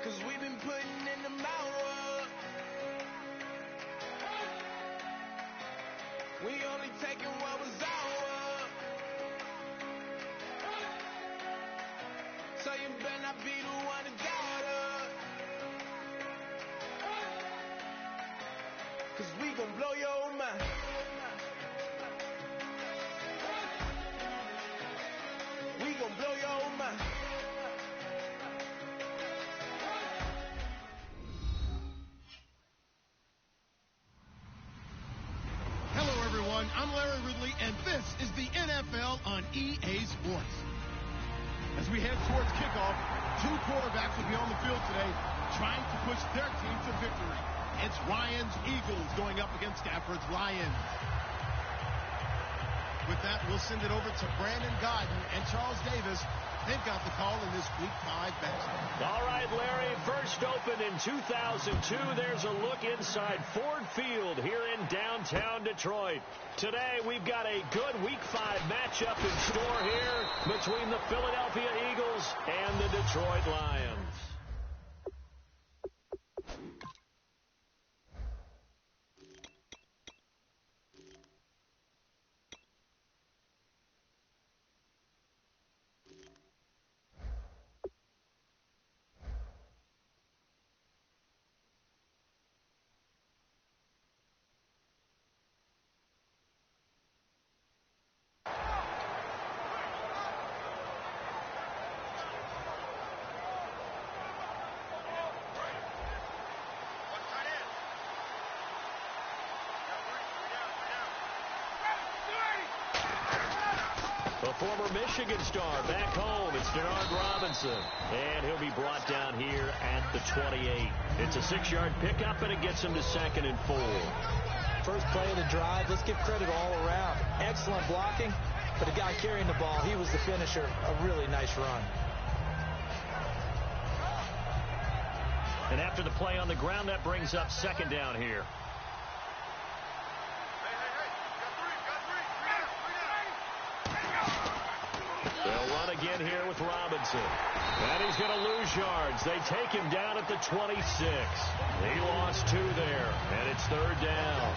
'cause we've been putting in the work. We only taking what was ours. So you better not be the one to doubt us. 'Cause we gon' blow your mind. We gon' blow your mind. Hello, everyone. I'm Larry Ridley, and this is the NFL on EA Sports. As we head towards kickoff, two quarterbacks will be on the field today trying to push their team to victory. It's Ryan's Eagles going up against Stafford's Lions. With that, we'll send it over to Brandon Godden and Charles Davis. They've got the call in this Week 5 matchup. All right, Larry, first opened in 2002. There's a look inside Ford Field here in downtown Detroit. Today, we've got a good Week 5 matchup in store here between the Philadelphia Eagles and the Detroit Lions. The former Michigan star back home. It's Denard Robinson. And he'll be brought down here at the 28. It's a 6-yard pickup, and it gets him to 2nd and 4. First play of the drive. Let's give credit all around. Excellent blocking, but the guy carrying the ball, he was the finisher. A really nice run. And after the play on the ground, that brings up 2nd down here. They'll run again here with Robinson. And he's going to lose yards. They take him down at the 26. He lost 2 there, and it's 3rd down.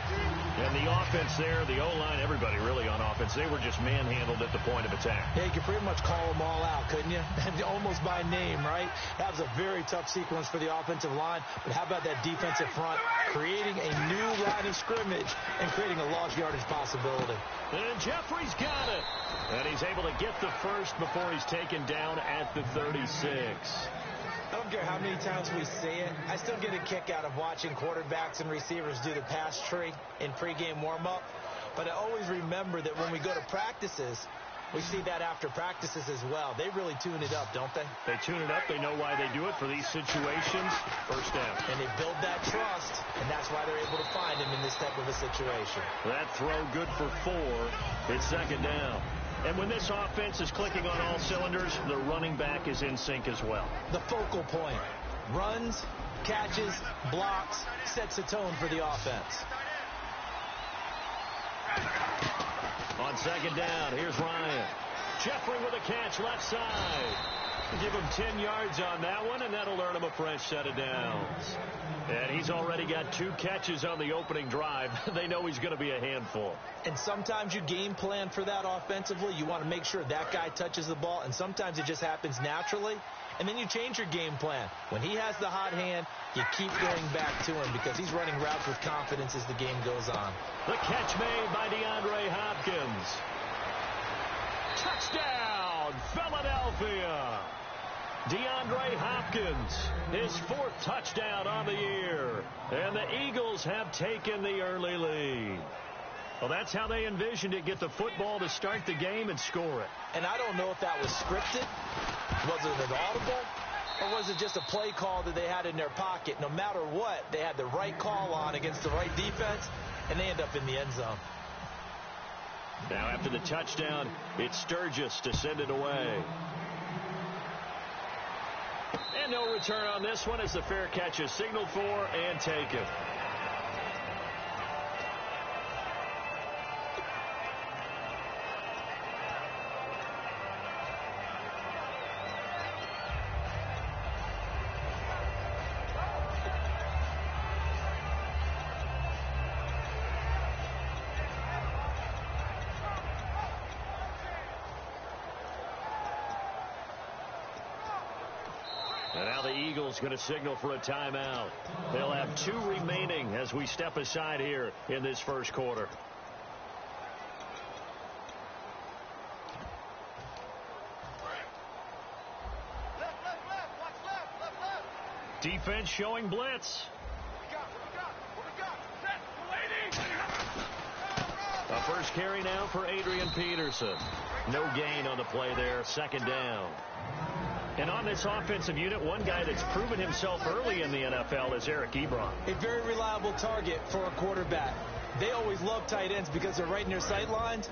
And the offense there, the O-line, everybody really on offense, they were just manhandled at the point of attack. Yeah, you could pretty much call them all out, couldn't you? Almost by name, right? That was a very tough sequence for the offensive line. But how about that defensive front creating a new line of scrimmage and creating a lost yardage possibility? And Jeffrey's got it. And he's able to get the first before he's taken down at the 36. I don't care how many times we see it. I still get a kick out of watching quarterbacks and receivers do the pass tree in pregame warm-up. But I always remember that when we go to practices, we see that after practices as well. They really tune it up, don't they? They tune it up. They know why they do it for these situations. First down. And they build that trust, and that's why they're able to find him in this type of a situation. That throw good for 4. It's 2nd down. And when this offense is clicking on all cylinders, the running back is in sync as well. The focal point. Runs, catches, blocks, sets the tone for the offense. On 2nd down, here's Ryan. Jeffrey with a catch left side. Give him 10 yards on that one, and that'll earn him a fresh set of downs. And he's already got 2 catches on the opening drive. They know he's going to be a handful. And sometimes you game plan for that offensively. You want to make sure that guy touches the ball, and sometimes it just happens naturally. And then you change your game plan. When he has the hot hand, you keep going back to him because he's running routes with confidence as the game goes on. The catch made by DeAndre Hopkins. Touchdown, Philadelphia. DeAndre Hopkins, his 4th touchdown on the year. And the Eagles have taken the early lead. Well, that's how they envisioned it, get the football to start the game and score it. And I don't know if that was scripted. Was it an audible? Or was it just a play call that they had in their pocket? No matter what, they had the right call on against the right defense, and they end up in the end zone. Now after the touchdown, it's Sturgis to send it away. And no return on this one as the fair catch is signaled for and taken. And now the Eagles going to signal for a timeout. They'll have 2 remaining as we step aside here in this first quarter. Defense showing blitz. A first carry now for Adrian Peterson. No gain on the play there. Second down. And on this offensive unit, one guy that's proven himself early in the NFL is Eric Ebron. A very reliable target for a quarterback. They always love tight ends because they're right in their sight lines.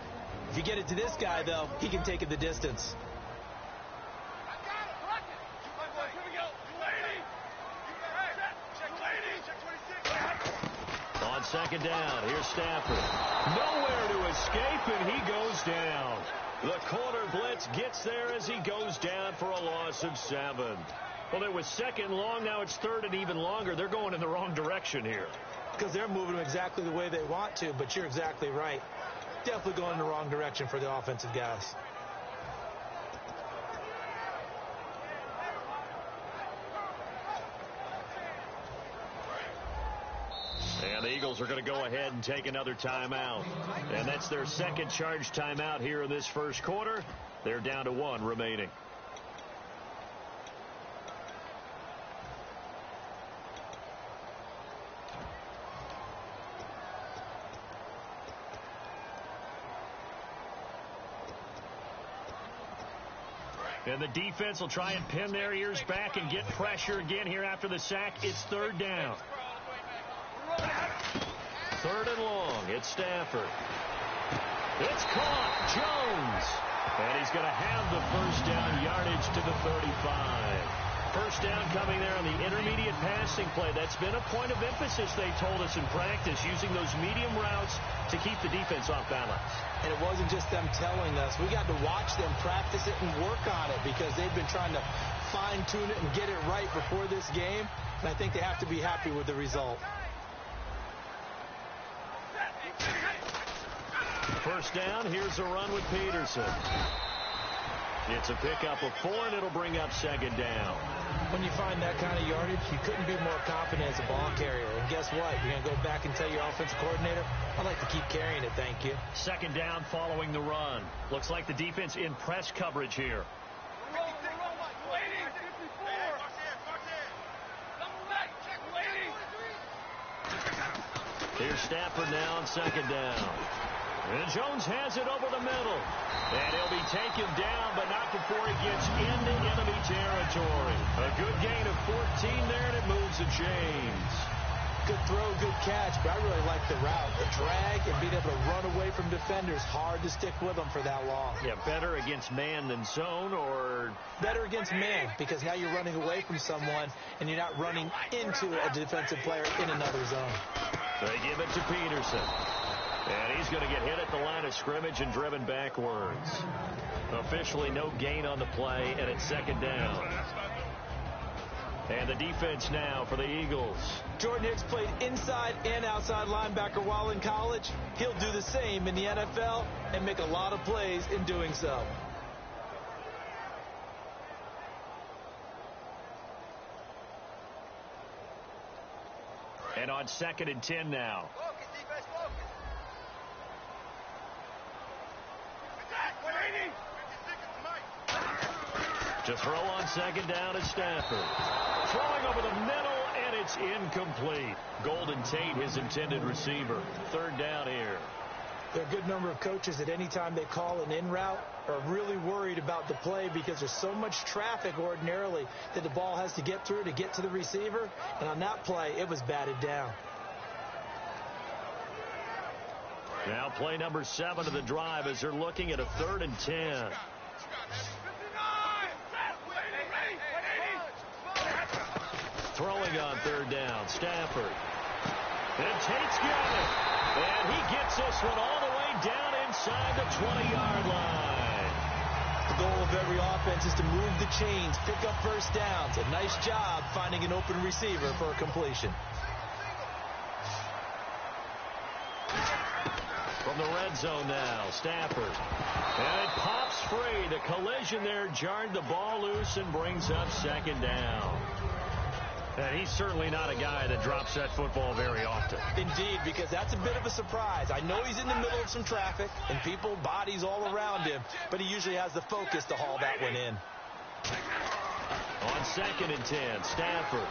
If you get it to this guy, though, he can take it the distance. On second down, here's Stafford. Nowhere to escape, and he goes down. The corner blitz gets there as he goes down for a loss of 7. Well, it was second long. Now it's third and even longer. They're going in the wrong direction here. Because they're moving exactly the way they want to, but you're exactly right. Definitely going in the wrong direction for the offensive guys. And the Eagles are going to go ahead and take another timeout. And that's their second charge timeout here in this first quarter. They're down to 1 remaining. And the defense will try and pin their ears back and get pressure again here after the sack. It's third down. Third and long. It's Stafford. It's caught. Jones. And he's going to have the first down yardage to the 35. First down coming there on the intermediate passing play. That's been a point of emphasis, they told us in practice, using those medium routes to keep the defense off balance. And it wasn't just them telling us. We got to watch them practice it and work on it because they've been trying to fine-tune it and get it right before this game. And I think they have to be happy with the result. First down, here's a run with Peterson. It's a pickup of 4, and it'll bring up second down. When you find that kind of yardage, you couldn't be more confident as a ball carrier. And guess what? You're going to go back and tell your offensive coordinator, I'd like to keep carrying it, thank you. Second down following the run. Looks like the defense in press coverage here. Here's Stafford now on second down. And Jones has it over the middle. And he'll be taken down, but not before he gets into enemy territory. A good gain of 14 there, and it moves the chains. Good throw, good catch, but I really like the route. The drag and being able to run away from defenders, hard to stick with them for that long. Yeah, better against man than zone, or? Better against man, because now you're running away from someone, and you're not running into a defensive player in another zone. They give it to Peterson. And he's going to get hit at the line of scrimmage and driven backwards. Officially no gain on the play, and it's second down. And the defense now for the Eagles. Jordan Hicks played inside and outside linebacker while in college. He'll do the same in the NFL and make a lot of plays in doing so. And on second and 10 now. To throw on second down is Stafford. Throwing over the middle, and it's incomplete. Golden Tate, his intended receiver. Third down here. There are a good number of coaches at any time they call an in route are really worried about the play because there's so much traffic ordinarily that the ball has to get through to get to the receiver. And on that play, it was batted down. Now play number 7 of the drive as they're looking at a 3rd and 10. Throwing on third down, Stafford. And Tate's got it. And he gets this one all the way down inside the 20-yard line. The goal of every offense is to move the chains, pick up first downs. A nice job finding an open receiver for a completion. From the red zone now, Stafford. And it pops free Okay, the collision there jarred the ball loose and brings up second down. And he's certainly not a guy that drops that football very often. Indeed, because that's a bit of a surprise. I know he's in the middle of some traffic and people, bodies all around him, but he usually has the focus to haul that one in. On 2nd and 10, Stafford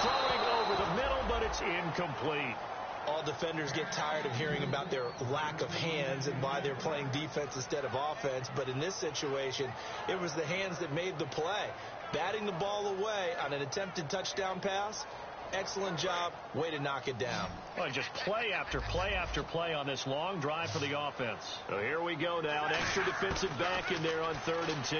throwing over the middle, but it's incomplete. All defenders get tired of hearing about their lack of hands and why they're playing defense instead of offense. But in this situation, it was the hands that made the play. Batting the ball away on an attempted touchdown pass, excellent job. Way to knock it down. Well, just play after play after play on this long drive for the offense. So here we go now. An extra defensive back in there on 3rd and 10.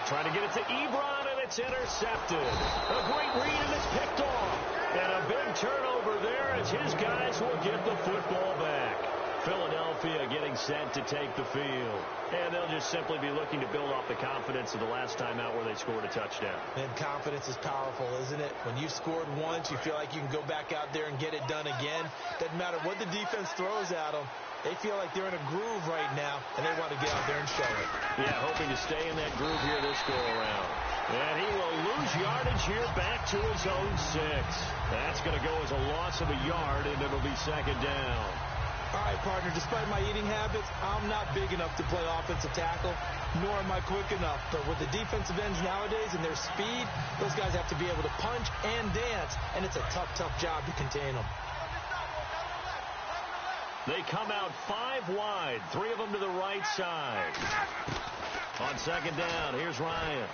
Trying to get it to Ebron, and it's intercepted. A great read, and it's picked off. And a big turnover there as his guys will get the football back. Philadelphia getting set to take the field. And they'll just simply be looking to build off the confidence of the last time out where they scored a touchdown. And confidence is powerful, isn't it? When you've scored once, you feel like you can go back out there and get it done again. Doesn't matter what the defense throws at them. They feel like they're in a groove right now, and they want to get out there and show it. Yeah, hoping to stay in that groove here this go-around. And he will lose yardage here back to his own 6. That's going to go as a loss of a yard, and it'll be 2nd down. All right, partner, despite my eating habits, I'm not big enough to play offensive tackle, nor am I quick enough. But with the defensive ends nowadays and their speed, those guys have to be able to punch and dance, and it's a tough, tough job to contain them. They come out 5 wide, 3 of them to the right side. On 2nd down, here's Ryan.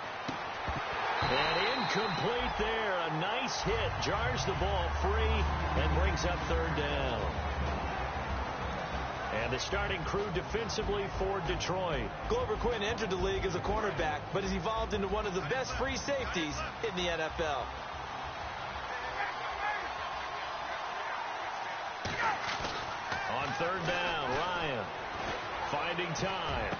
And incomplete there. A nice hit. Jars the ball free and brings up 3rd down. And the starting crew defensively for Detroit. Glover Quinn entered the league as a cornerback, but has evolved into one of the best free safeties in the NFL. On 3rd down, Ryan finding time.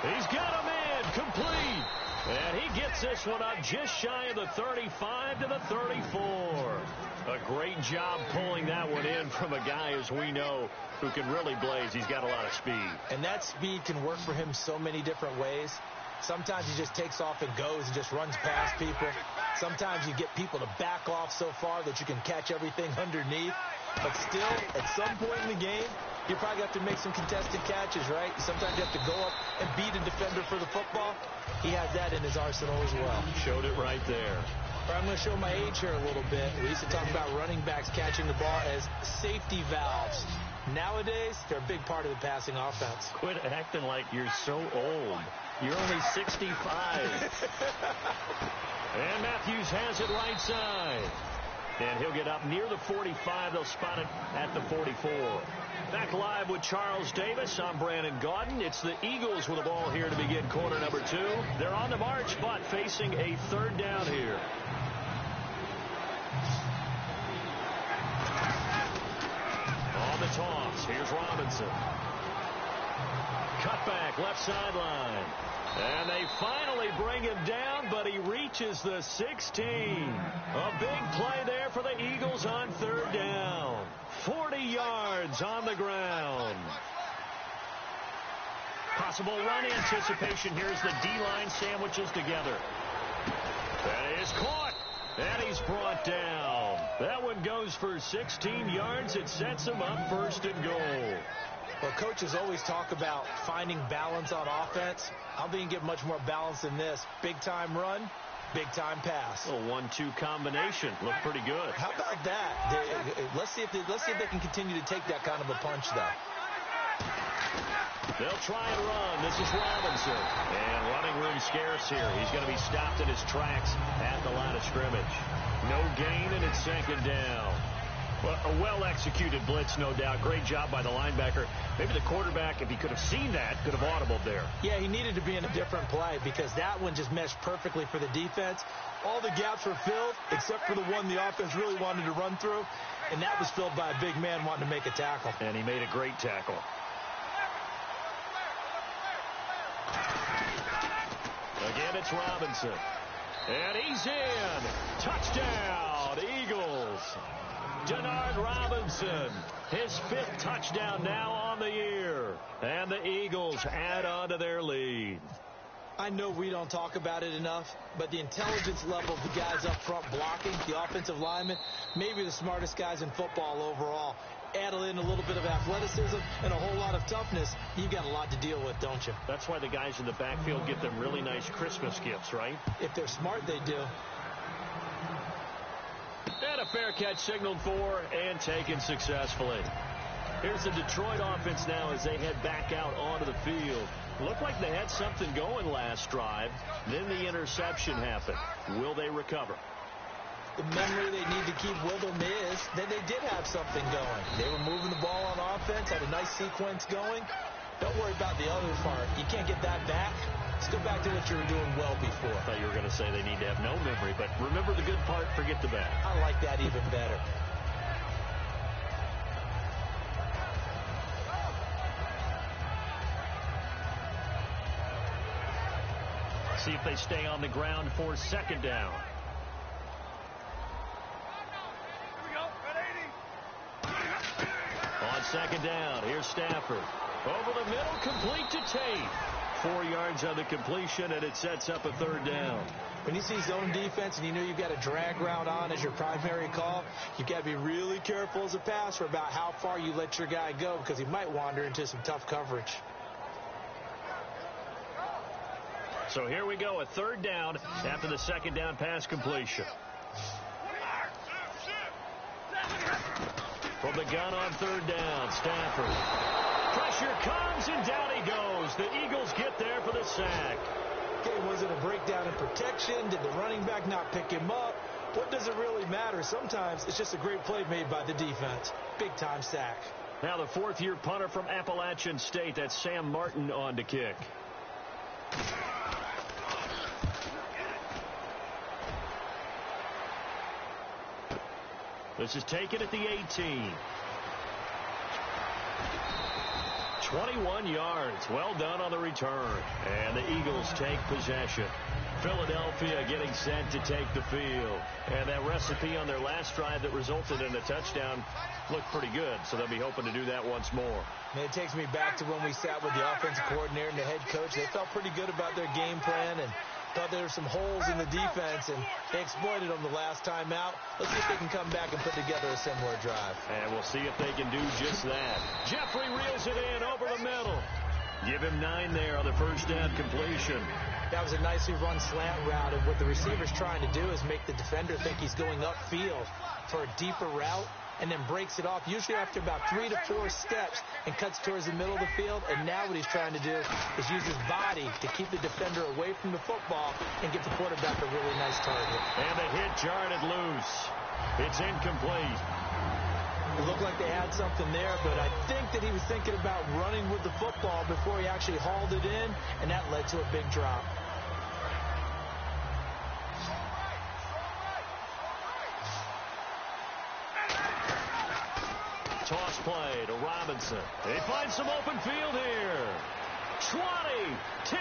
He's got a man complete. And he gets this one up just shy of the 35 to the 34. A great job pulling that one in from a guy, as we know, who can really blaze. He's got a lot of speed. And that speed can work for him so many different ways. Sometimes he just takes off and goes and just runs past people. Sometimes you get people to back off so far that you can catch everything underneath. But still, at some point in the game, you probably have to make some contested catches, right? Sometimes you have to go up and beat a defender for the football. He has that in his arsenal as well. Showed it right there. But I'm going to show my age here a little bit. We used to talk about running backs catching the ball as safety valves. Nowadays, they're a big part of the passing offense. Quit acting like you're so old. You're only 65. And Matthews has it right side. And he'll get up near the 45. They'll spot it at the 44. Back live with Charles Davis. I'm Brandon Gaudin. It's the Eagles with the ball here to begin quarter number 2. They're on the march, but facing a 3rd down here. On the toss, here's Robinson. Cut back, left sideline. And they finally bring him down, but he reaches the 16. A big play there for the Eagles on 3rd down. 40 yards on the ground. Possible run anticipation here as the D-line sandwiches together. That is caught. And he's brought down. That one goes for 16 yards. It sets him up 1st and goal. Well, coaches always talk about finding balance on offense. I don't think you can get much more balance than this. Big-time run, big-time pass. A 1-2 combination. Looked pretty good. How about that? Let's see if they can continue to take that kind of a punch, though. They'll try and run. This is Robinson. And running room scarce here. He's going to be stopped in his tracks at the line of scrimmage. No gain, and it's 2nd down. Well, a well-executed blitz, no doubt. Great job by the linebacker. Maybe the quarterback, if he could have seen that, could have audibled there. Yeah, he needed to be in a different play because that one just meshed perfectly for the defense. All the gaps were filled except for the one the offense really wanted to run through, and that was filled by a big man wanting to make a tackle. And he made a great tackle. Again, it's Robinson. And he's in. Touchdown, Eagles. Denard Robinson, his 5th touchdown now on the year. And the Eagles add on to their lead. I know we don't talk about it enough, but the intelligence level of the guys up front blocking, the offensive linemen, maybe the smartest guys in football overall. Add in a little bit of athleticism and a whole lot of toughness, you've got a lot to deal with, don't you? That's why the guys in the backfield get them really nice Christmas gifts, right? If they're smart, they do. And a fair catch signaled for and taken successfully. Here's the Detroit offense now as they head back out onto the field. Looked like they had something going last drive. Then the interception happened. Will they recover? The memory they need to keep with them is that they did have something going. They were moving the ball on offense, had a nice sequence going. Don't worry about the other part. You can't get that back. Let's go back to what you were doing well before. I thought you were going to say they need to have no memory, but remember the good part, forget the bad. I like that even better. See if they stay on the ground for 2nd down. On 2nd down, here's Stafford. Over the middle, complete to Tate. 4 yards on the completion, and it sets up a 3rd down. When you see zone defense and you know you've got a drag route on as your primary call, you've got to be really careful as a passer about how far you let your guy go because he might wander into some tough coverage. So here we go, a 3rd down after the 2nd down pass completion. From the gun on 3rd down, Stafford. Pressure comes, and down he goes. The Eagles get there for the sack. Okay, was it a breakdown in protection? Did the running back not pick him up? What does it really matter? Sometimes it's just a great play made by the defense. Big-time sack. Now the 4th-year punter from Appalachian State, that's Sam Martin on to kick. This is taken at the 18. 21 yards. Well done on the return. And the Eagles take possession. Philadelphia getting set to take the field. And that recipe on their last drive that resulted in a touchdown looked pretty good, so they'll be hoping to do that once more. And it takes me back to when we sat with the offensive coordinator and the head coach. They felt pretty good about their game plan and thought there were some holes in the defense, and they exploited them the last time out. Let's see if they can come back and put together a similar drive. And we'll see if they can do just that. Jeffrey reels it in over the middle. Give him 9 there on the 1st down completion. That was a nicely run slant route, and what the receiver's trying to do is make the defender think he's going upfield for a deeper route, and then breaks it off, usually after about 3 to 4 steps, and cuts towards the middle of the field. And now what he's trying to do is use his body to keep the defender away from the football and get the quarterback a really nice target. And the hit jarred it loose. It's incomplete. It looked like they had something there, but I think that he was thinking about running with the football before he actually hauled it in, and that led to a big drop. Toss play to Robinson. He finds some open field here. 20, 10,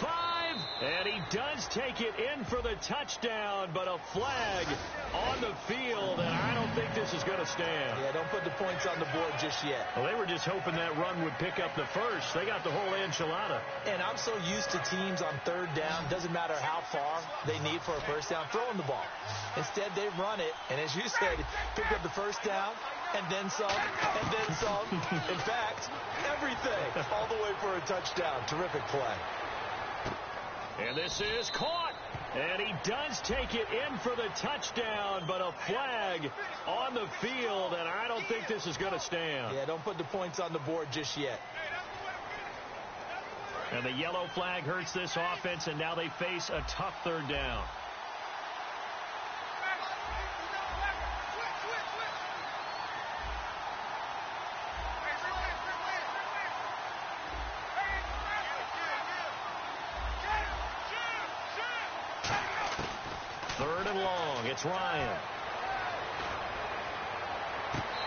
5, and he does take it in for the touchdown, but a flag on the field, and I don't think this is going to stand. Yeah, don't put the points on the board just yet. Well, they were just hoping that run would pick up the first. They got the whole enchilada. And I'm so used to teams on 3rd down, doesn't matter how far they need for a 1st down, throwing the ball. Instead, they run it, and as you said, pick up the 1st down, and then some, and then some. In fact, everything, all the way for a touchdown. Terrific play. And this is caught. And he does take it in for the touchdown, but a flag on the field, and I don't think this is going to stand. Yeah, don't put the points on the board just yet. And the yellow flag hurts this offense, and now they face a tough 3rd down. It's Ryan.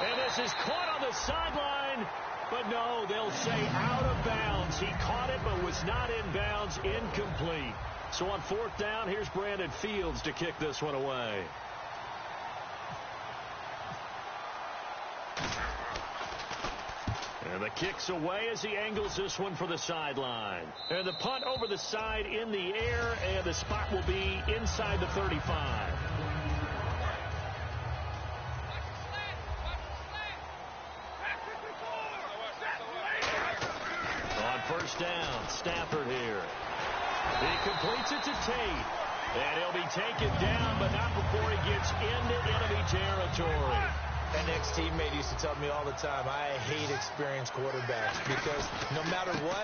And this is caught on the sideline, but no, they'll say out of bounds. He caught it, but was not in bounds. Incomplete. So on 4th down, here's Brandon Fields to kick this one away. And the kick's away as he angles this one for the sideline. And the punt over the side in the air, and the spot will be inside the 35. On 1st down, Stafford here. He completes it to Tate. And he'll be taken down, but not before he gets into enemy territory. An ex-teammate used to tell me all the time, I hate experienced quarterbacks because no matter what,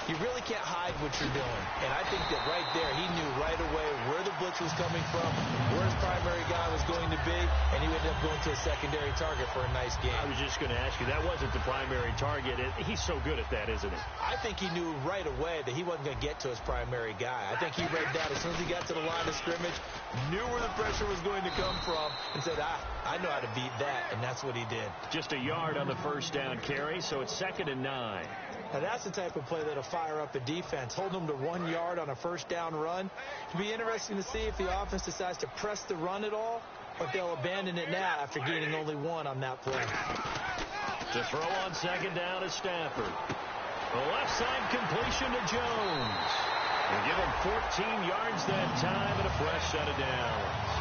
you really can't hide what you're doing. And I think that right there, he knew right away where the blitz was coming from, where his primary guy was going to be, and he ended up going to a secondary target for a nice game. I was just going to ask you, that wasn't the primary target. He's so good at that, isn't he? I think he knew right away that he wasn't going to get to his primary guy. I think he read that as soon as he got to the line of scrimmage, knew where the pressure was going to come from, and said, I know how to beat that. And that's what he did. Just a yard on the 1st down carry, so it's 2nd and 9. Now that's the type of play that'll fire up the defense. Hold them to 1 yard on a 1st down run. It'll be interesting to see if the offense decides to press the run at all, or if they'll abandon it now after gaining only 1 on that play. To throw on 2nd down is Stafford. The left side completion to Jones. We'll give him 14 yards that time and a fresh set of downs.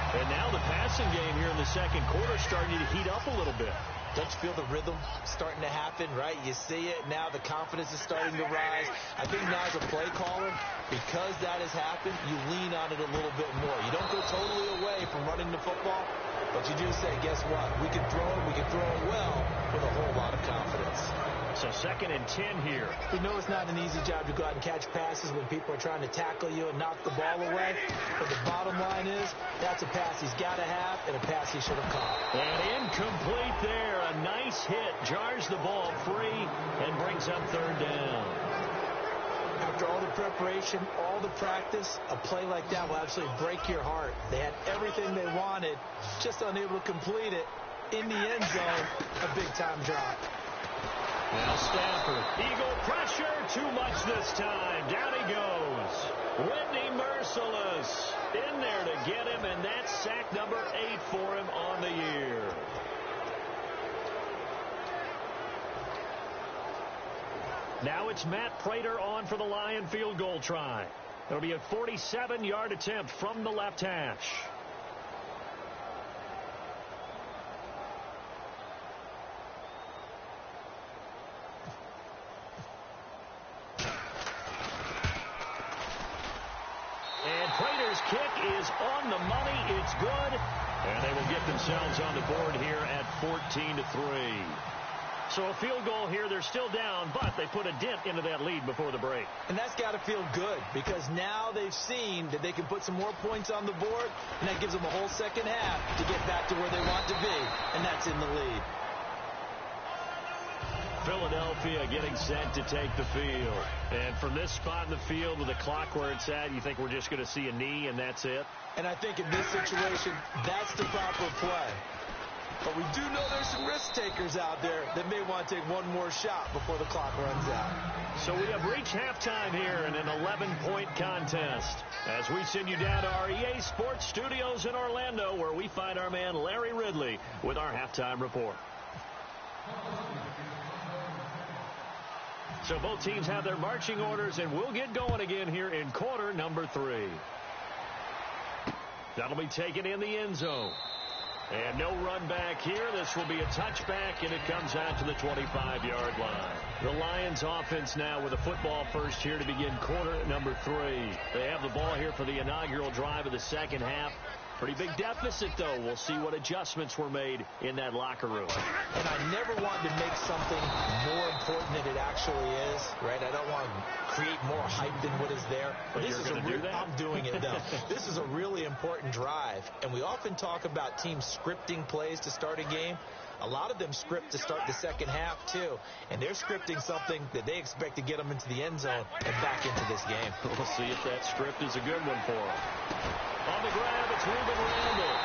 And now the passing game here in the 2nd quarter starting to heat up a little bit. Don't you feel the rhythm starting to happen, right? You see it now. The confidence is starting to rise. I think now as a play caller, because that has happened, you lean on it a little bit more. You don't go totally away from running the football, but you do say, guess what? We can throw it. We can throw it well with a whole lot of confidence. So 2nd and 10 here. We know it's not an easy job to go out and catch passes when people are trying to tackle you and knock the ball away. But the bottom line is, that's a pass he's got to have and a pass he should have caught. And incomplete there. A nice hit. Jars the ball free and brings up 3rd down. After all the preparation, all the practice, a play like that will absolutely break your heart. They had everything they wanted, just unable to complete it. In the end zone, a big-time drop. Now Stafford. Eagle pressure. Too much this time. Down he goes. Whitney merciless. In there to get him, and that's sack number 8 for him on the year. Now it's Matt Prater on for the Lion field goal try. It'll be a 47-yard attempt from the left hash. Prater's kick is on the money. It's good. And they will get themselves on the board here at 14-3. So a field goal here. They're still down, but they put a dent into that lead before the break. And that's got to feel good because now they've seen that they can put some more points on the board, and that gives them a whole second half to get back to where they want to be, and that's in the lead. Philadelphia getting set to take the field. And from this spot in the field with the clock where it's at, you think we're just going to see a knee and that's it? And I think in this situation, that's the proper play. But we do know there's some risk takers out there that may want to take one more shot before the clock runs out. So we have reached halftime here in an 11-point contest as we send you down to our EA Sports Studios in Orlando where we find our man Larry Ridley with our halftime report. So both teams have their marching orders, and we'll get going again here in quarter number 3. That'll be taken in the end zone. And no run back here. This will be a touchback, and it comes out to the 25-yard line. The Lions offense now with a football first here to begin quarter number 3. They have the ball here for the inaugural drive of the second half. Pretty big deficit, though. We'll see what adjustments were made in that locker room. And I never want to make something more important than it actually is, right? I don't want to create more hype than what is there. But this you're is going to do that? I'm doing it, though. This is a really important drive. And we often talk about teams scripting plays to start a game. A lot of them script to start the second half, too. And they're scripting something that they expect to get them into the end zone and back into this game. We'll see if that script is a good one for them. On the grab, it's Ruben Randall.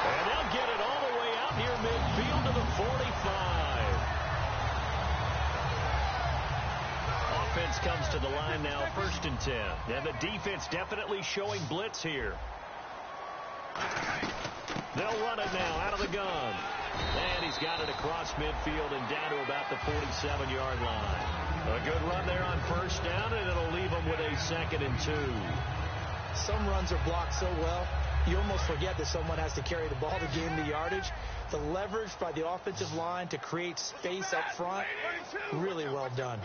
And they'll get it all the way out near midfield to the 45. offense comes to the line now, 1st and 10. And the defense definitely showing blitz here. They'll run it now out of the gun. And he's got it across midfield and down to about the 47-yard line. A good run there on 1st down, and it'll leave them with a 2nd and 2. Some runs are blocked so well, you almost forget that someone has to carry the ball to gain the yardage. The leverage by the offensive line to create space up front, really well done.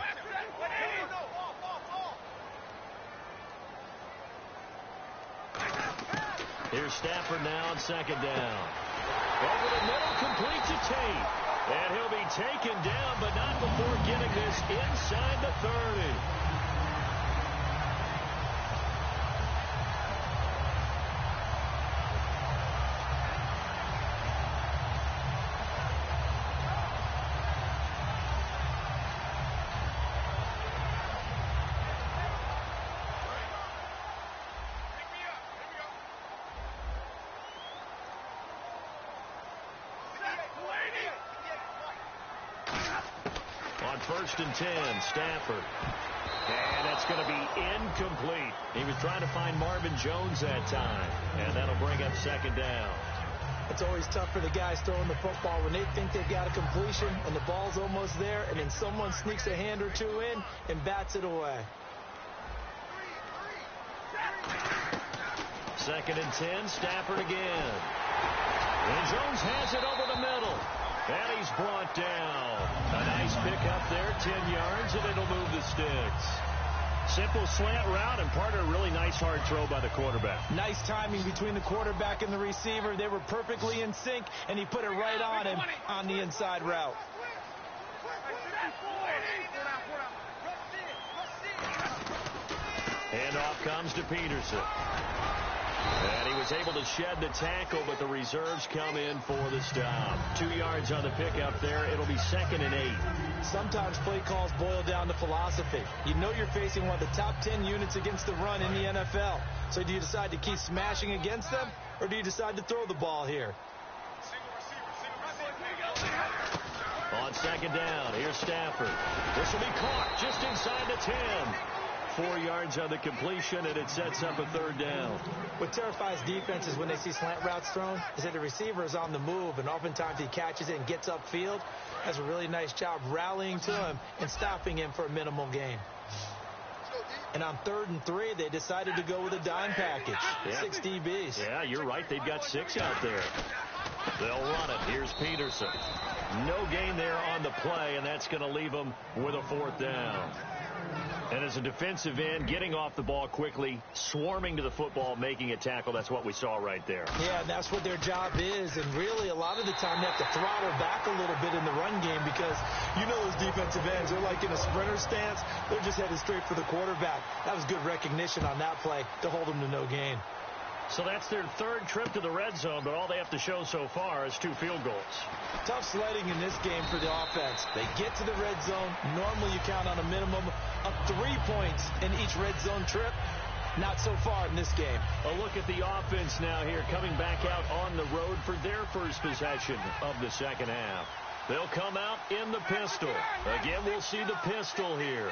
Here's Stafford now on 2nd down. Over the middle, complete to Tate. And he'll be taken down, but not before getting this inside the 30. On 1st and 10, Stafford. And that's going to be incomplete. He was trying to find Marvin Jones that time. And that'll bring up 2nd down. It's always tough for the guys throwing the football when they think they've got a completion and the ball's almost there, and then someone sneaks a hand or two in and bats it away. 2nd and 10, Stafford again. And Jones has it over the middle. And he's brought down. A nice pickup there, 10 yards, and it'll move the sticks. Simple slant route, and part of a really nice hard throw by the quarterback. Nice timing between the quarterback and the receiver. They were perfectly in sync, and he put it right on him on the inside route. Handoff comes to Peterson. And he was able to shed the tackle, but the reserves come in for the stop. 2 yards on the pickup there. It'll be 2nd and 8. Sometimes play calls boil down to philosophy. You know you're facing one of the top 10 units against the run in the NFL. So do you decide to keep smashing against them, or do you decide to throw the ball here? On 2nd down, here's Stafford. This will be caught just inside the 10. 4 yards on the completion, and it sets up a 3rd down. What terrifies defenses when they see slant routes thrown is that the receiver is on the move, and oftentimes he catches it and gets upfield. Does a really nice job rallying to him and stopping him for a minimal gain. And on 3rd and 3, they decided to go with a dime package. Yeah. 6 DBs. Yeah, you're right. They've got 6 out there. They'll run it. Here's Peterson. No gain there on the play, and that's going to leave them with a 4th down. And as a defensive end, getting off the ball quickly, swarming to the football, making a tackle, that's what we saw right there. Yeah, that's what their job is. And really, a lot of the time, they have to throttle back a little bit in the run game because you know those defensive ends, they're like in a sprinter stance. They're just headed straight for the quarterback. That was good recognition on that play to hold them to no gain. So that's their 3rd trip to the red zone, but all they have to show so far is 2 field goals. Tough sledding in this game for the offense. They get to the red zone. Normally you count on a minimum of 3 points in each red zone trip. Not so far in this game. A look at the offense now here, coming back out on the road for their first possession of the 2nd half. They'll come out in the pistol. Again, we'll see the pistol here.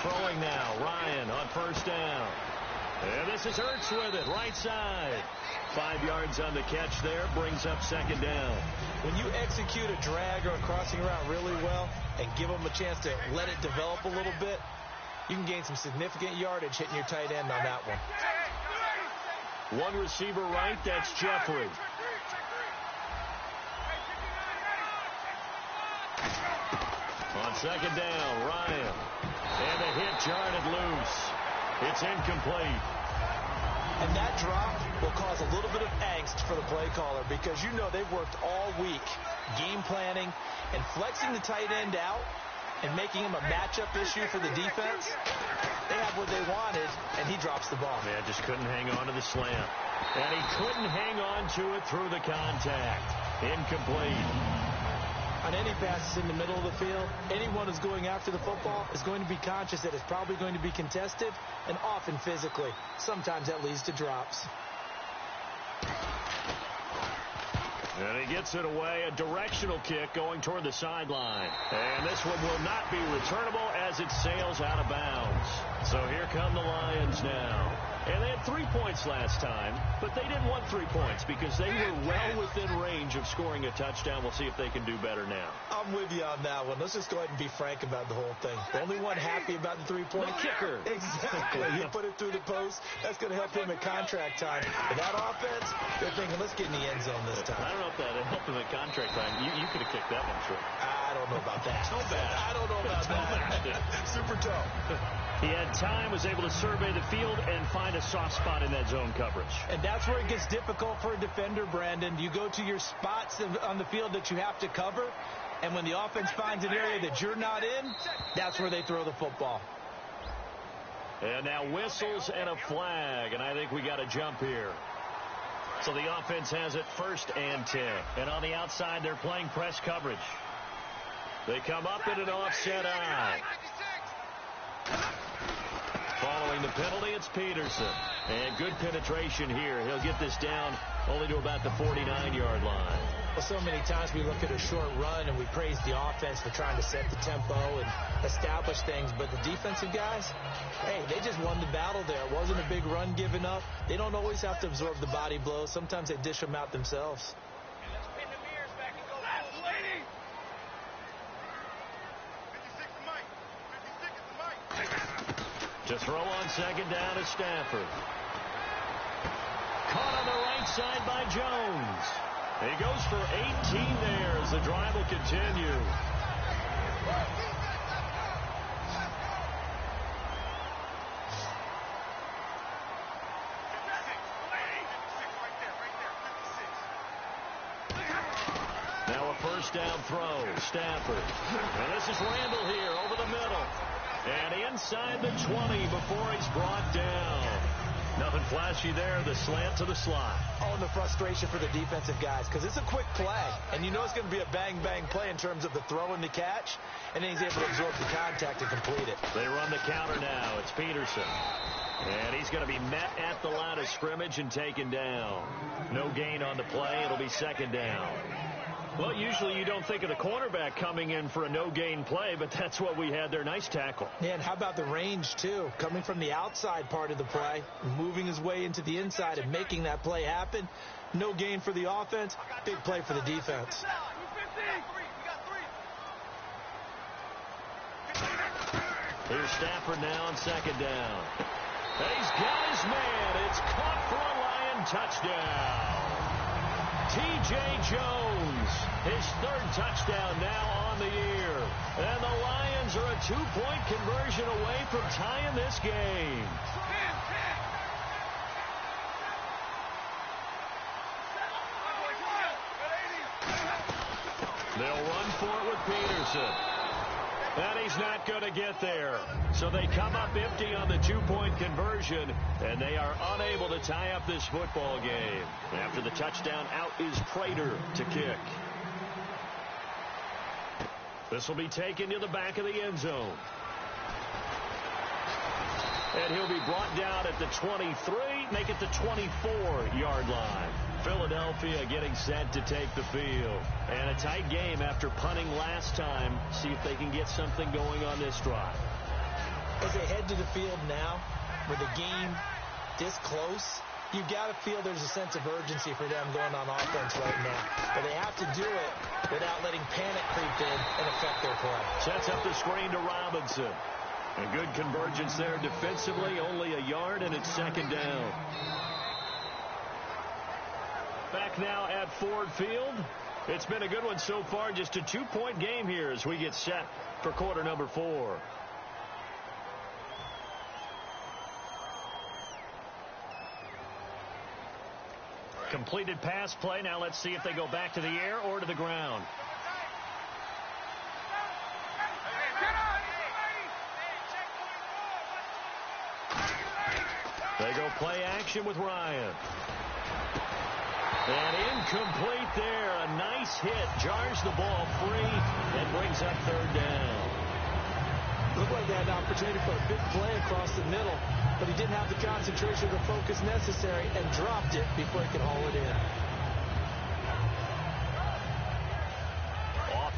Throwing now, Ryan on 1st down. And this is Ertz with it, right side. 5 yards on the catch there, brings up 2nd down. When you execute a drag or a crossing route really well and give them a chance to let it develop a little bit, you can gain some significant yardage hitting your tight end on that one. One receiver right, that's Jeffrey. On 2nd down, Ryan. And a hit jarred it loose. It's incomplete. And that drop will cause a little bit of angst for the play caller because you know they've worked all week game planning and flexing the tight end out and making him a matchup issue for the defense. They have what they wanted, and he drops the ball. Man, just couldn't hang on to the slant. And he couldn't hang on to it through the contact. Incomplete. On any passes in the middle of the field, anyone who's going after the football is going to be conscious that it's probably going to be contested and often physically. Sometimes that leads to drops. And he gets it away, a directional kick going toward the sideline. And this one will not be returnable as it sails out of bounds. So here come the Lions now. And they had 3 points last time, but they didn't want 3 points because they were well within range of scoring a touchdown. We'll see if they can do better now. I'm with you on that one. Let's just go ahead and be frank about the whole thing. The only one happy about the three-point kicker. Exactly. You put it through the post. That's going to help him at contract time. But that offense, they're thinking, let's get in the end zone this time. I don't know if that helped him at contract time. You could have kicked that one, Trey. I don't know about that. Toe bad. I don't know about that. Super toe. He had time, was able to survey the field and find a soft spot in that zone coverage. And that's where it gets difficult for a defender, Brandon. You go to your spots on the field that you have to cover, and when the offense finds an area that you're not in, that's where they throw the football. And now whistles and a flag, and I think we got a jump here. So the offense has it 1st and 10. And on the outside, they're playing press coverage. They come up in an offset eye. Following the penalty, it's Peterson. And good penetration here. He'll get this down only to about the 49-yard line. Well, so many times we look at a short run and we praise the offense for trying to set the tempo and establish things. But the defensive guys, hey, they just won the battle there. It wasn't a big run given up. They don't always have to absorb the body blows. Sometimes they dish them out themselves. To throw on 2nd down is Stafford. Caught on the right side by Jones. He goes for 18 there as the drive will continue. Now a 1st down throw. Stafford. And this is Randall here over the middle. And inside the 20 before he's brought down. Nothing flashy there. The slant to the slot. Oh, and the frustration for the defensive guys because it's a quick play. And you know it's going to be a bang-bang play in terms of the throw and the catch. And then he's able to absorb the contact and complete it. They run the counter now. It's Peterson. And he's going to be met at the line of scrimmage and taken down. No gain on the play. It'll be 2nd down. Well, usually you don't think of the cornerback coming in for a no-gain play, but that's what we had there. Nice tackle. Yeah, and how about the range, too? Coming from the outside part of the play, moving his way into the inside and making that play happen. No gain for the offense, big play for the defense. Here's Stafford now on 2nd down. And he's got his man. It's caught for a Lion touchdown. T.J. Jones, his 3rd touchdown now on the year. And the Lions are a 2-point conversion away from tying this game. They'll run for it with Peterson. And he's not going to get there. So they come up empty on the 2-point conversion, and they are unable to tie up this football game. After the touchdown, out is Prater to kick. This will be taken to the back of the end zone. And he'll be brought down at the 23, make it the 24-yard line. Philadelphia getting set to take the field. And a tight game after punting last time. See if they can get something going on this drive. As they head to the field now, with the game this close, you've got to feel there's a sense of urgency for them going on offense right now. But they have to do it without letting panic creep in and affect their play. Sets up the screen to Robinson. A good convergence there defensively, only a yard, and it's 2nd down. Back now at Ford Field. It's been a good one so far, just a 2-point game here as we get set for quarter number 4. Completed pass play. Now let's see if they go back to the air or to the ground. They go play action with Ryan. And incomplete there. A nice hit. Jars the ball free and brings up 3rd down. Looked like they had an opportunity for a big play across the middle, but he didn't have the concentration or the focus necessary and dropped it before he could haul it in.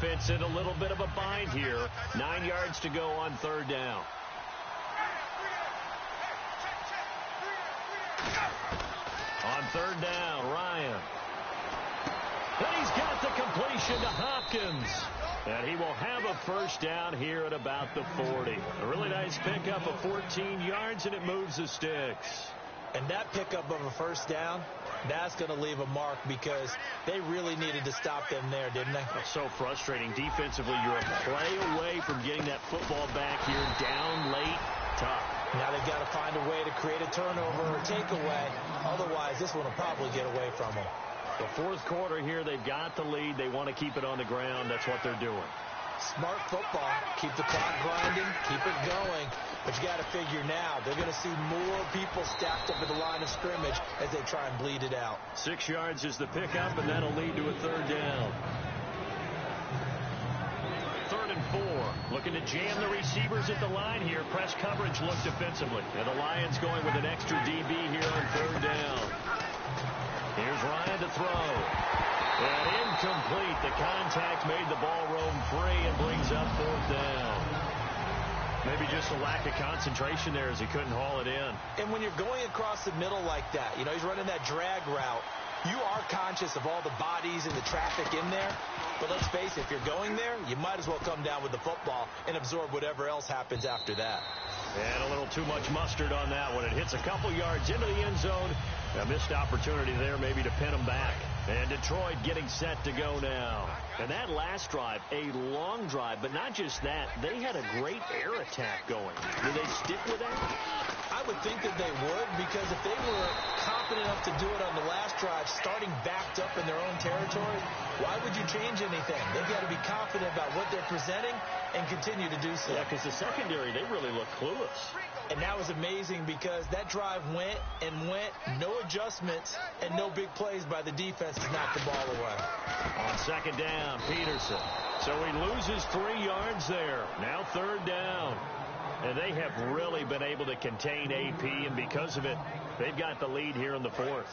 defense in a little bit of a bind here. 9 yards to go on third down. On third down, Ryan. And he's got the completion to Hopkins. And he will have a first down here at about the 40. A really nice pickup of 14 yards, and it moves the sticks. And that pickup of a first down, that's going to leave a mark because they really needed to stop them there, didn't they? It's so frustrating. Defensively, you're a play away from getting that football back here down late. Tough. Now they've got to find a way to create a turnover or takeaway. Otherwise, this one will probably get away from them. The fourth quarter here, they've got the lead. They want to keep it on the ground. That's what they're doing. Smart football. Keep the clock grinding. Keep it going. But you got to figure now, they're going to see more people stacked up at the line of scrimmage as they try and bleed it out. 6 yards is the pickup, and that'll lead to a third down. 3rd and 4. Looking to jam the receivers at the line here. Press coverage look defensively. And the Lions going with an extra DB here on third down. Here's Ryan to throw. And incomplete. The contact made the ball roam free and brings up 4th down. Maybe just a lack of concentration there as he couldn't haul it in. And when you're going across the middle like that, you know, he's running that drag route, you are conscious of all the bodies and the traffic in there. But let's face it, if you're going there, you might as well come down with the football and absorb whatever else happens after that. And a little too much mustard on that one. It hits a couple yards into the end zone. A missed opportunity there maybe to pin them back. And Detroit getting set to go now. And that last drive, a long drive, but not just that. They had a great air attack going. Do they stick with that? I would think that they would, because if they were confident enough to do it on the last drive, starting backed up in their own territory, why would you change anything? They've got to be confident about what they're presenting and continue to do so. Yeah, because the secondary, they really look clueless. And that was amazing because that drive went and went, no adjustments, and no big plays by the defense to knock the ball away. On second down, Peterson. So he loses 3 yards there. Now third down. And they have really been able to contain AP, and because of it, they've got the lead here in the 4th.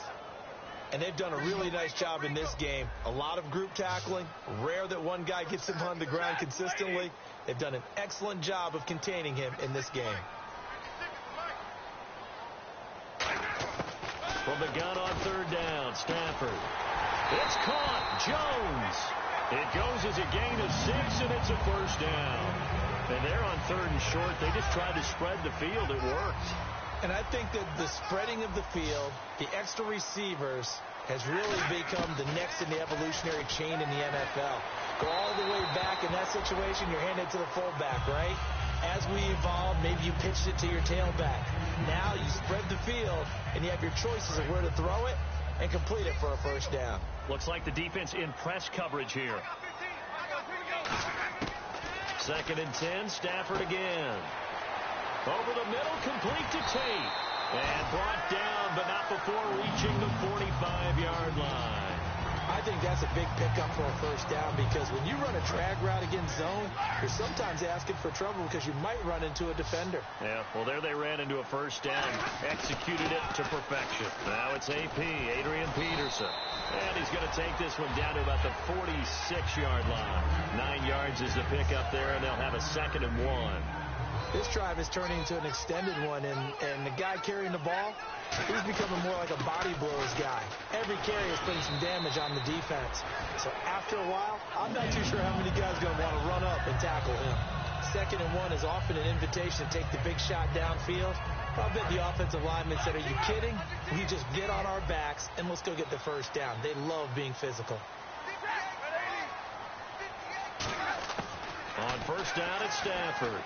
And they've done a really nice job in this game. A lot of group tackling. Rare that one guy gets him on the ground consistently. They've done an excellent job of containing him in this game. From the gun on third down, Stafford. It's caught. Jones. It goes as a gain of 6, and it's a first down. And they're on 3rd and short. They just tried to spread the field. It worked. And I think that the spreading of the field, the extra receivers, has really become the next in the evolutionary chain in the NFL. Go all the way back in that situation, you're handed to the fullback, right? As we evolve, maybe you pitched it to your tailback. Now you spread the field, and you have your choices of where to throw it and complete it for a first down. Looks like the defense in press coverage here. 2nd and 10, Stafford again. Over the middle, complete to Tate. And brought down, but not before reaching the 45-yard line. I think that's a big pickup for a first down, because when you run a drag route against zone, you're sometimes asking for trouble because you might run into a defender. Yeah, well, there they ran into a first down. Executed it to perfection. Now it's AP, Adrian Peterson. And he's going to take this one down to about the 46-yard line. 9 yards is the pickup there, and they'll have a 2nd and 1. This drive is turning into an extended one, and the guy carrying the ball, he's becoming more like a body blows guy. Every carry is putting some damage on the defense. So after a while, I'm not too sure how many guys are going to want to run up and tackle him. 2nd and 1 is often an invitation to take the big shot downfield. I bet the offensive linemen said, are you kidding? We just get on our backs and let's go get the first down. They love being physical. On first down, it's Stafford.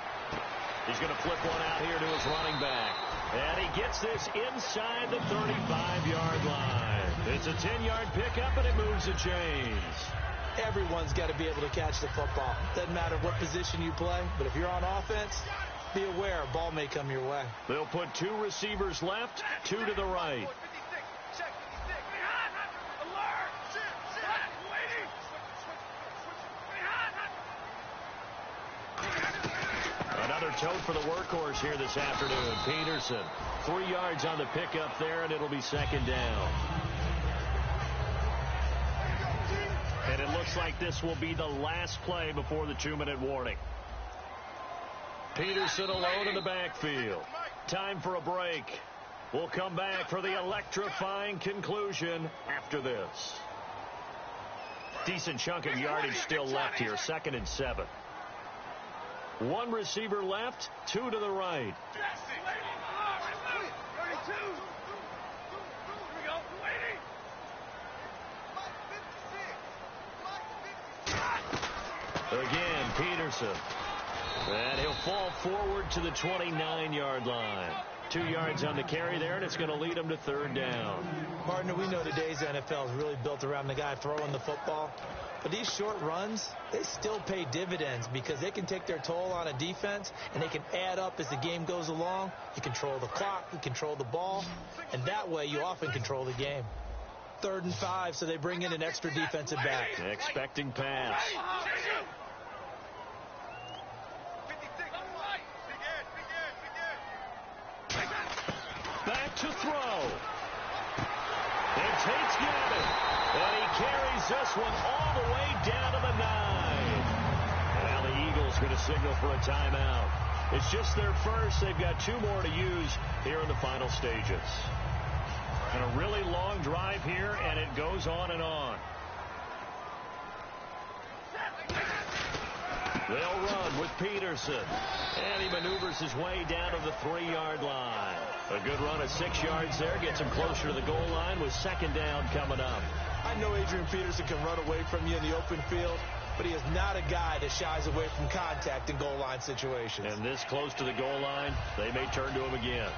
He's going to flip one out here to his running back. And he gets this inside the 35-yard line. It's a 10-yard pickup, and it moves the chains. Everyone's got to be able to catch the football. Doesn't matter what position you play, but if you're on offense, be aware a ball may come your way. They'll put 2 receivers left, 2 to the right. Another tote for the workhorse here this afternoon. Peterson, 3 yards on the pickup there, and it'll be 2nd down. And it looks looks like this will be the last play before the 2-minute warning. Peterson alone in the backfield. Time for a break. We'll come back for the electrifying conclusion after this. Decent chunk of yardage still left here. 2nd and 7. One receiver left, 2 to the right. Again, Peterson. And he'll fall forward to the 29-yard line. 2 yards on the carry there, and it's going to lead him to 3rd down. Partner, we know today's NFL is really built around the guy throwing the football. But these short runs, they still pay dividends because they can take their toll on a defense, and they can add up as the game goes along. You control the clock, you control the ball, and that way you often control the game. 3rd and 5, so they bring in an extra defensive back. Expecting pass. Back to throw. And Tate's got it. And he carries this one all the way down to the 9. Now the Eagles going to signal for a timeout. It's just their first. They've got 2 more to use here in the final stages. And a really long drive here, and it goes on and on. They'll run with Peterson. And he maneuvers his way down to the 3-yard line. A good run of 6 yards there. Gets him closer to the goal line with 2nd down coming up. I know Adrian Peterson can run away from you in the open field, but he is not a guy that shies away from contact in goal line situations. And this close to the goal line, they may turn to him again.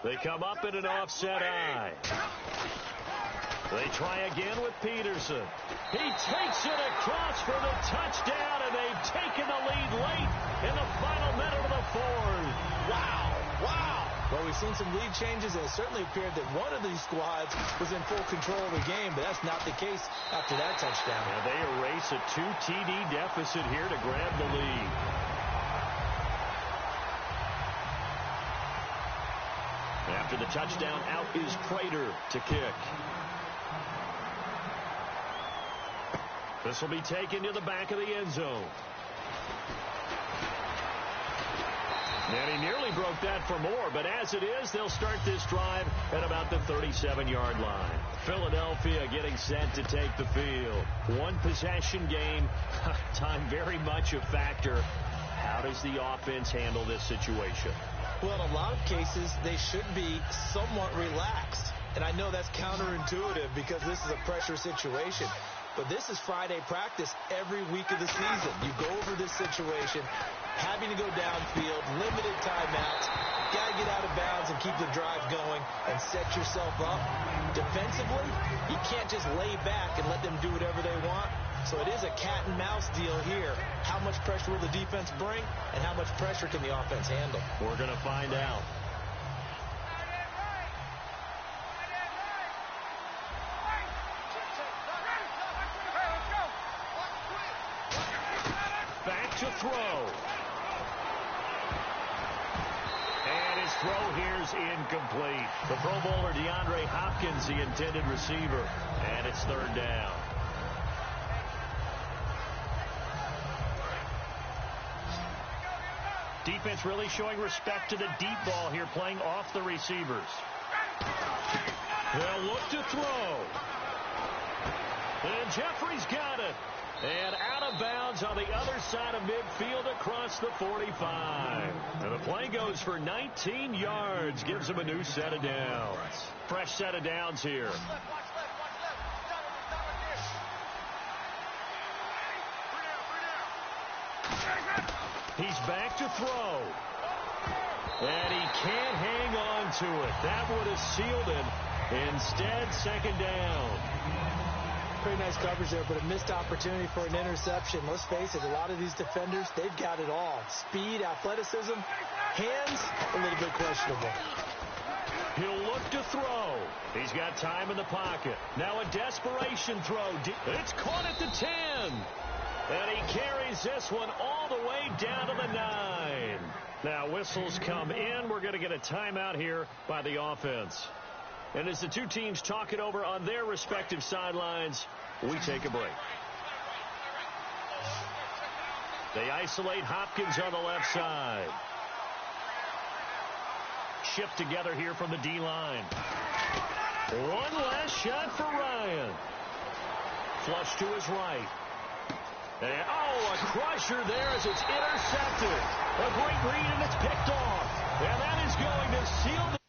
They come up in an offset eye. They try again with Peterson. He takes it across for the touchdown, and they've taken the lead late in the final minute of the 4th. Wow. Wow. Well, we've seen some lead changes, and it certainly appeared that one of these squads was in full control of the game, but that's not the case after that touchdown. Yeah, they erase a 2 TD deficit here to grab the lead. After the touchdown, out is Prater to kick. This will be taken to the back of the end zone. And he nearly broke that for more, but as it is, they'll start this drive at about the 37-yard line. Philadelphia getting set to take the field. 1 possession game. Time very much a factor. How does the offense handle this situation? Well, in a lot of cases, they should be somewhat relaxed. And I know that's counterintuitive because this is a pressure situation. But this is Friday practice every week of the season. You go over this situation, having to go downfield, limited timeouts, got to get out of bounds and keep the drive going and set yourself up. Defensively, you can't just lay back and let them do whatever they want. So it is a cat and mouse deal here. How much pressure will the defense bring, and how much pressure can the offense handle? We're going to find out. Back to throw. And his throw here's incomplete. The Pro Bowler DeAndre Hopkins, the intended receiver. And it's 3rd down. Defense really showing respect to the deep ball here, playing off the receivers. They'll look to throw. And Jeffrey's got it. And out of bounds on the other side of midfield across the 45. And the play goes for 19 yards. Gives him a new set of downs. Fresh set of downs here. He's back to throw. And he can't hang on to it. That would have sealed it. Instead, 2nd down. Pretty nice coverage there, but a missed opportunity for an interception. Let's face it, a lot of these defenders, they've got it all. Speed, athleticism, hands, a little bit questionable. He'll look to throw. He's got time in the pocket. Now a desperation throw. It's caught at the 10. And he carries this one all the way down to the 9. Now, whistles come in. We're going to get a timeout here by the offense. And as the two teams talk it over on their respective sidelines, we take a break. They isolate Hopkins on the left side. Shift together here from the D-line. One last shot for Ryan. Flush to his right. And, a crusher there as it's intercepted. A great read, and it's picked off. And that is going to seal the